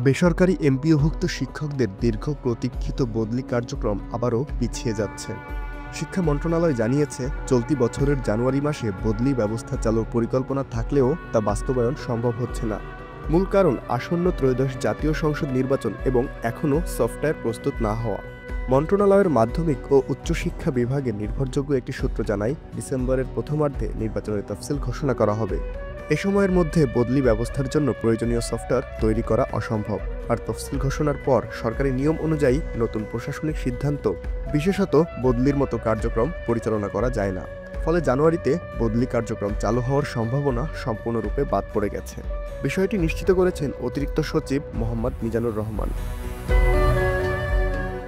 বেসরকারি এমপিওভুক্ত শিক্ষকদের দীর্ঘ প্রতীক্ষিত বদলি কার্যক্রম আবারও পিছিয়ে যাচ্ছে। শিক্ষা মন্ত্রণালয় জানিয়েছে, চলতি বছরের জানুয়ারি মাসে বদলি ব্যবস্থা চালুর পরিকল্পনা থাকলেও তা বাস্তবায়ন সম্ভব হচ্ছে না। মূল কারণ আসন্ন ত্রয়োদশ জাতীয় সংসদ নির্বাচন এবং এখনও সফটওয়্যার প্রস্তুত না হওয়া। মন্ত্রণালয়ের মাধ্যমিক ও উচ্চশিক্ষা বিভাগের নির্ভরযোগ্য একটি সূত্র জানায়, ডিসেম্বরের প্রথমার্ধে নির্বাচনের তফসিল ঘোষণা করা হবে। এ সময়ের মধ্যে বদলি ব্যবস্থার জন্য প্রয়োজনীয় সফটওয়্যার তৈরি করা অসম্ভব। আর তফসিল ঘোষণার পর সরকারি নিয়ম অনুযায়ী নতুন প্রশাসনিক সিদ্ধান্ত, বিশেষত বদলির মতো কার্যক্রম পরিচালনা করা যায় না। ফলে জানুয়ারিতে বদলি কার্যক্রম চালু হওয়ার সম্ভাবনা সম্পূর্ণরূপে বাদ পড়ে গেছে। বিষয়টি নিশ্চিত করেছেন অতিরিক্ত সচিব মোহাম্মদ মিজানুর রহমান।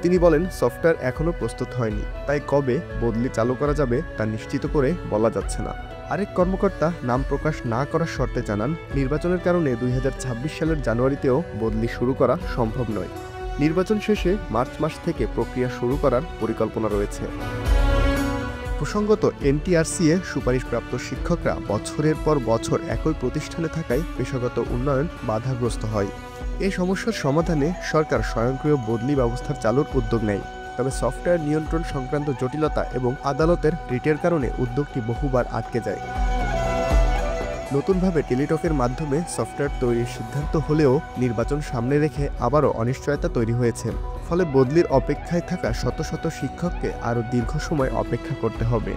তিনি বলেন, সফটওয়্যার এখনও প্রস্তুত হয়নি, তাই কবে বদলি চালু করা যাবে তা নিশ্চিত করে বলা যাচ্ছে না। আরেক কর্মকর্তা নাম প্রকাশ না করার শর্তে জানান, নির্বাচনের কারণে 2026 সালের জানুয়ারিতেও বদলি শুরু করা সম্ভব নয়। নির্বাচন শেষে মার্চ মাস থেকে প্রক্রিয়া শুরু করার পরিকল্পনা রয়েছে। প্রসঙ্গত, এনটিআরসি-এ সুপারিশপ্রাপ্ত শিক্ষকরা বছরের পর বছর একই প্রতিষ্ঠানে থাকায় পেশাগত উন্নয়ন বাধাগ্রস্ত হয়। এই সমস্যার সমাধানে সরকার স্বয়ংক্রিয় বদলি ব্যবস্থার চালুর উদ্যোগ নেয়। তবে সফটওয়্যার নিয়ন্ত্রণ সংক্রান্ত জটিলতা এবং আদালতের রিটের কারণে উদ্যোগটি বহুবার আটকে যায়। নতুনভাবে টেলিটকের মাধ্যমে সফটওয়্যার তৈরির সিদ্ধান্ত হলেও নির্বাচন সামনে রেখে আবারও অনিশ্চয়তা তৈরি হয়েছে। ফলে বদলির অপেক্ষায় থাকা শত শত শিক্ষককে আরও দীর্ঘ সময় অপেক্ষা করতে হবে।